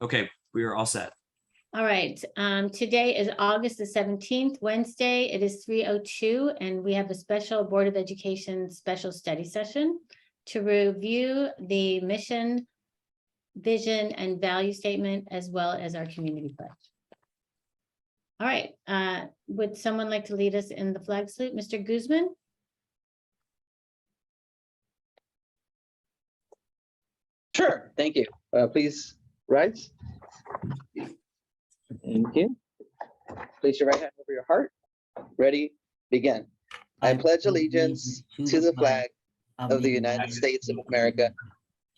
Okay, we are all set. All right, today is August the 17th, Wednesday. It is 3:02, and we have a special Board of Education special study session to review the mission, vision, and value statement, as well as our community pledge. All right, would someone like to lead us in the flag salute? Mr. Guzman? Sure, thank you. Please rise. Thank you. Place your right hand over your heart. Ready, begin. I pledge allegiance to the flag of the United States of America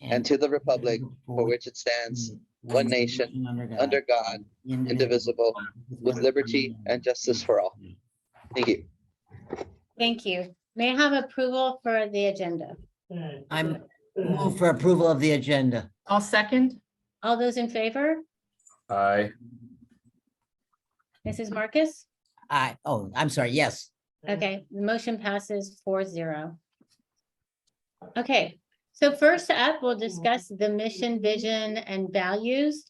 and to the republic for which it stands, one nation, under God, indivisible, with liberty and justice for all. Thank you. Thank you. May I have approval for the agenda? I'm move for approval of the agenda. I'll second. All those in favor? Aye. Mrs. Marcus? I'm sorry, yes. Okay, the motion passes 4-0. Okay, so first up, we'll discuss the mission, vision, and values.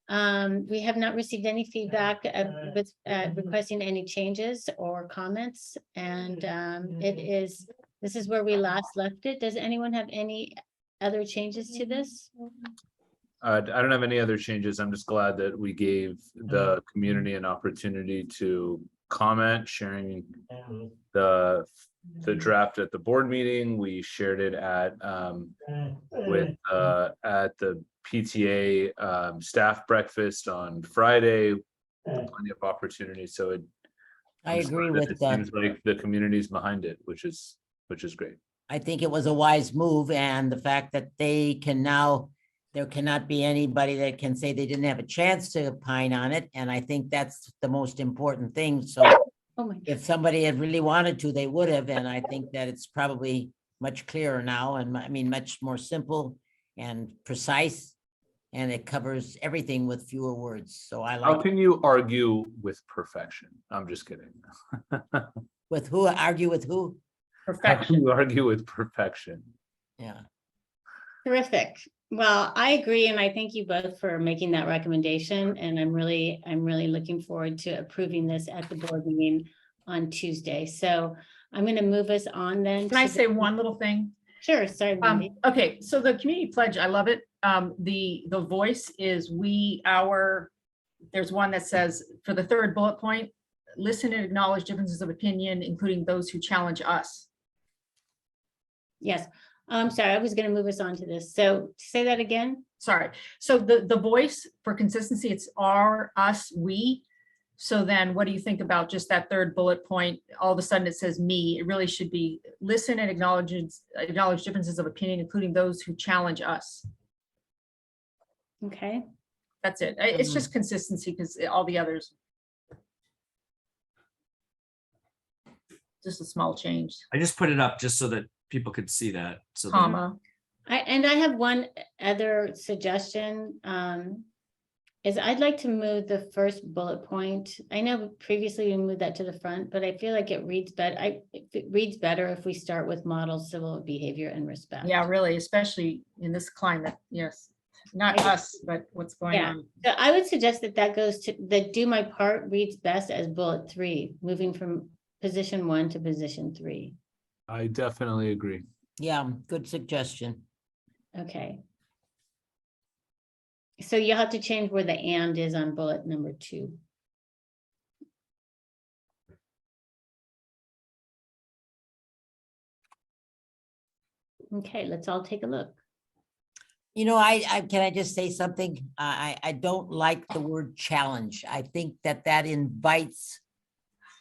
We have not received any feedback with requesting any changes or comments, and this is where we last left it. Does anyone have any other changes to this? I don't have any other changes. I'm just glad that we gave the community an opportunity to comment, sharing the draft at the board meeting. We shared it at the PTA staff breakfast on Friday. Plenty of opportunity. So I agree with it that. seems like the community's behind it, which is great. I think it was a wise move, and the fact that there cannot be anybody that can say they didn't have a chance to opine on it, and I think that's the most important thing. So Oh my God. if somebody had really wanted to, they would have, and I think that it's probably much clearer now, and I mean, much more simple and precise, and it covers everything with fewer words. So I How like, can you argue with perfection? I'm just kidding. with who, argue with who? How can Perfection. you argue with perfection? Yeah. Terrific. Well, I agree, and I thank you both for making that recommendation, and I'm really looking forward to approving this at the board meeting on Tuesday. So I'm going to move us on then. Can I to say the- one little thing? Sure, sorry. Wendy. Okay, so the community pledge, I love it. The voice is we, our, there's one that says for the third bullet point, listen and acknowledge differences of opinion, including those who challenge us. Yes, I'm sorry, I was going to move us on to this. So say that again. Sorry. So the voice for consistency, it's our, us, we. So then what do you think about just that third bullet point? All of a sudden it says me. It really should be listen and acknowledge differences of opinion, including those who challenge us. Okay. That's it. It's just consistency because all the others. Just a small change, I just put it up just so that people could see that. So that- comma. I have one other suggestion, is I'd like to move the first bullet point. I know previously we moved that to the front, but I feel like it reads better. It reads better if we start with model civil behavior and respect. Yeah, really, especially in this climate. Yes, not us, but what's going Yeah. on. So I would suggest that goes to the do my part reads best as bullet 3, moving from position 1 to position 3. I definitely agree. Yeah, good suggestion. Okay. So you have to change where the and is on bullet number 2. Okay, let's all take a look. You know, I can I just say something? I don't like the word challenge. I think that invites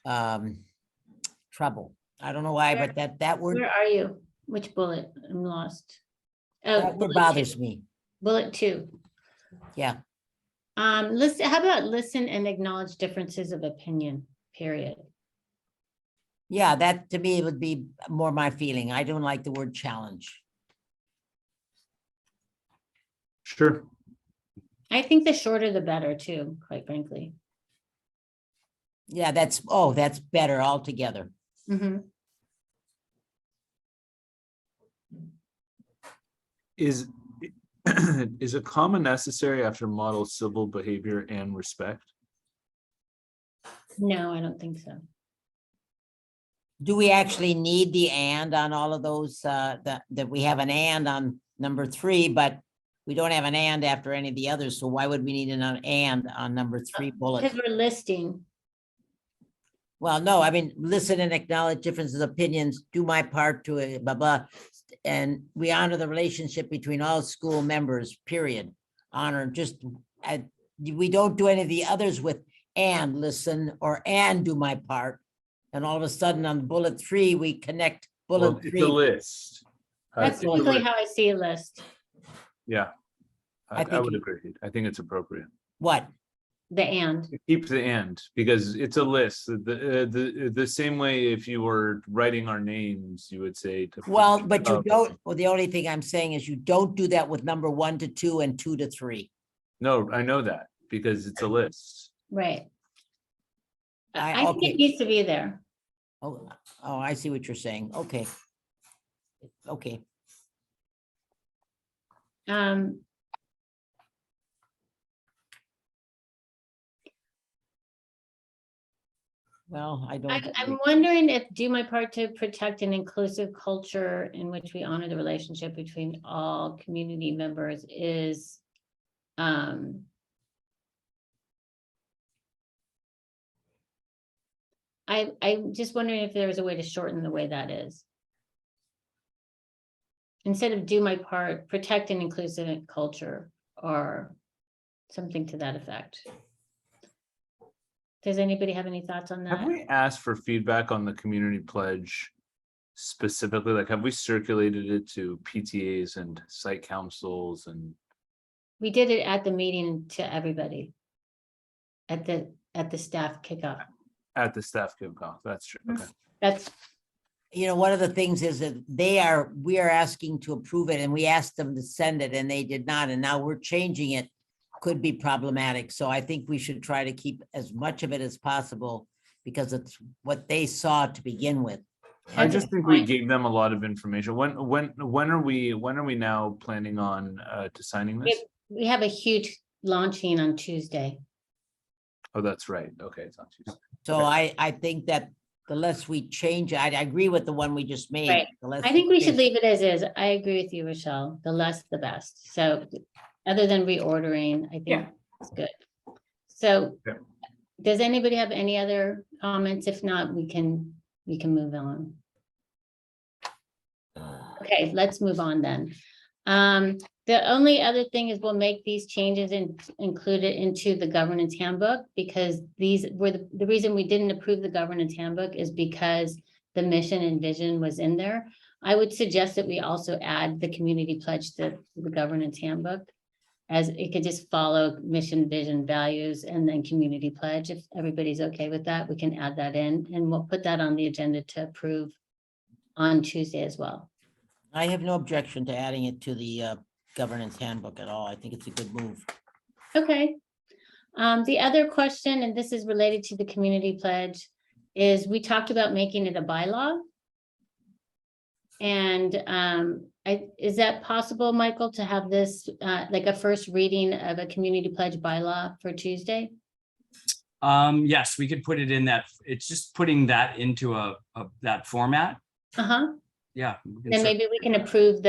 trouble. I don't know why, but that word, Where are you? Which bullet? I'm lost. Oh, that word bullet bothers 2. me. Bullet 2. Yeah. Listen, how about listen and acknowledge differences of opinion, period. Yeah, that to me would be more my feeling. I don't like the word challenge. Sure. I think the shorter the better too, quite frankly. Yeah, that's better altogether. Mhm. Is Is a comma necessary after model civil behavior and respect? No, I don't think so. Do we actually need the and on all of those, that we have an and on number 3, but we don't have an and after any of the others, so why would we need an and on number 3 bullet? Because we're listing. Well, no, I mean, listen and acknowledge differences of opinions, do my part to it, blah, blah. And we honor the relationship between all school members, period. Honor, just, we don't do any of the others with and listen or and do my part. And all of a sudden on bullet 3, we connect Well, bullet it's 3. a list. That's It's a typically list. how I see a list, Yeah. I I think would you- agree. I think it's appropriate. What? the and. Keep the end because it's a list. The same way if you were writing our names, you would say. Well, but you Oh, don't, well, the only thing I'm saying is you don't do that with number 1 to 2 and 2 to 3. No, I know that because it's a list. Right. I- I think okay. it needs to be there. Oh, I see what you're saying. Okay. Okay. Um. Well, I don't. I'm wondering if do my part to protect an inclusive culture in which we honor the relationship between all community members is. I'm just wondering if there's a way to shorten the way that is. Instead of do my part, protect an inclusive culture or something to that effect. Does anybody have any thoughts on Have that? we asked for feedback on the community pledge specifically? Like, have we circulated it to PTAs and site councils and? We did it at the meeting to everybody. At the staff kickoff. At the staff kickoff? That's true. Okay. That's, You know, one of the things is that we are asking to approve it and we asked them to send it and they did not. And now we're changing it. Could be problematic. So I think we should try to keep as much of it as possible because it's what they saw to begin with. I And- just think we gave them a lot of information. When are we now planning on designing this? we have a huge launching on Tuesday. Oh, that's right. Okay, it's on Tuesday. So I think that the less we change, I agree with the one we just made. Right. the less I think we should change- leave it as is. I agree with you, Rochelle. The less, the best. So other than reordering, I think Yeah. it's good. So Yeah. does anybody have any other comments? If not, we can move on. Okay, let's move on then. The only other thing is we'll make these changes and include it into the governance handbook because these were the reason we didn't approve the governance handbook is because the mission and vision was in there. I would suggest that we also add the community pledge to the governance handbook as it could just follow mission, vision, values, and then community pledge. If everybody's okay with that, we can add that in and we'll put that on the agenda to approve on Tuesday as well. I have no objection to adding it to the governance handbook at all. I think it's a good move. Okay. The other question, and this is related to the community pledge, is we talked about making it a bylaw. And is that possible, Michael, to have this like a first reading of a community pledge bylaw for Tuesday? Yes, we could put it in that, it's just putting that into that format. Uh-huh. Yeah. we can Then cer- maybe we can approve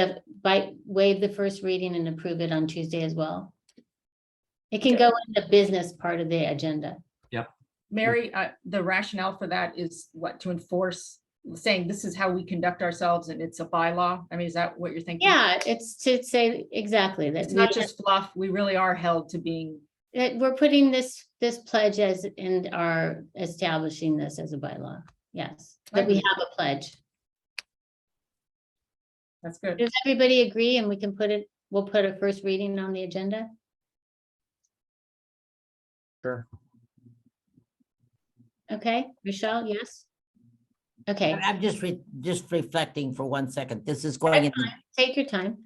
waive the first reading and approve it on Tuesday as well. It can go in the business part of the agenda. Mary, the rationale for that is what, to enforce, saying this is how we conduct ourselves and it's a bylaw? I mean, is that what you're thinking? Yeah, it's to say exactly that. It's not just fluff. We really are held to being, That we're putting this pledge as and are establishing this as a bylaw. Yes, that we agree. have a pledge. that's good. Does everybody agree? And we can we'll put a first reading on the agenda? Sure. Okay, Michelle, yes? Okay, I'm just reflecting for 1 second. This is going in. take your time.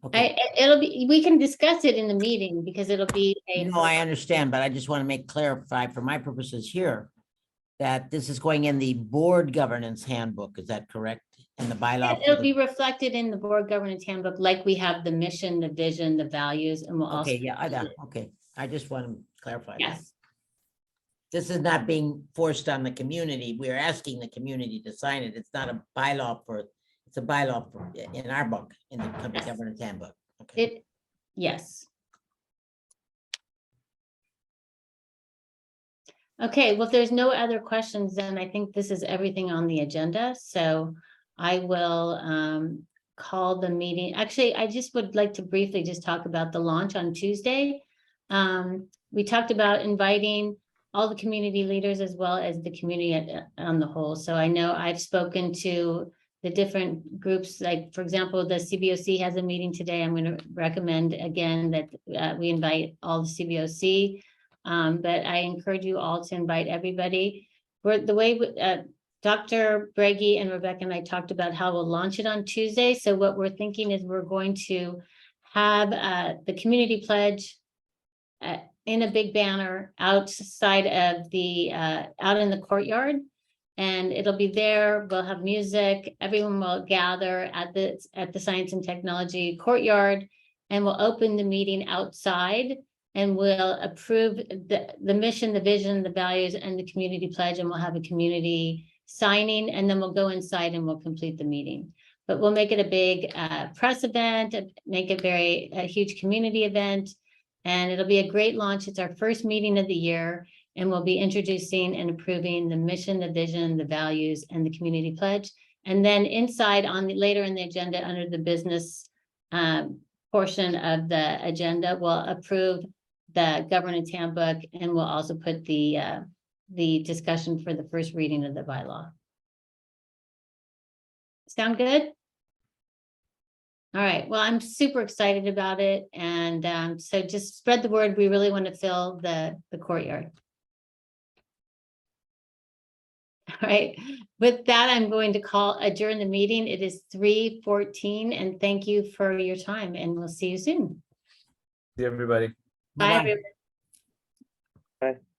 Okay. It'll be, we can discuss it in the meeting because it'll be a. No, I understand, but I just want to clarify for my purposes here that this is going in the board governance handbook, is that correct? And the bylaw? for It'll the- be reflected in the board governance handbook, like we have the mission, the vision, the values, and we'll also. Okay, yeah, okay, I just want to clarify. that. Yes, This is not being forced on the community. We're asking the community to sign it. It's not a bylaw for, it's a bylaw for, in our book, in the company Yes. governance handbook. Okay. yes. Okay, well, if there's no other questions, then I think this is everything on the agenda, so I will call the meeting. Actually, I just would like to briefly just talk about the launch on Tuesday. We talked about inviting all the community leaders as well as the community on the whole. So I know I've spoken to the different groups, like, for example, the CBOC has a meeting today. I'm going to recommend again that we invite all the CBOC. But I encourage you all to invite everybody. The way Dr. Breggy and Rebecca and I talked about how we'll launch it on Tuesday. So what we're thinking is we're going to have the community pledge in a big banner outside of the out in the courtyard, and it'll be there. We'll have music. Everyone will gather at the Science and Technology courtyard, and we'll open the meeting outside. And we'll approve the mission, the vision, the values, and the community pledge, and we'll have a community signing, and then we'll go inside and we'll complete the meeting. But we'll make it a big press event, make it a huge community event, and it'll be a great launch. It's our first meeting of the year, and we'll be introducing and approving the mission, the vision, the values, and the community pledge. And then inside later in the agenda, under the business portion of the agenda, we'll approve the governance handbook, and we'll also put the discussion for the first reading of the bylaw. Sound good? All right, well, I'm super excited about it, and so just spread the word. We really want to fill the courtyard. All right, with that, I'm going to adjourn the meeting. It is 3:14, and thank you for your time, and we'll see you soon. See everybody. Bye, Bye-bye. everyone. Bye.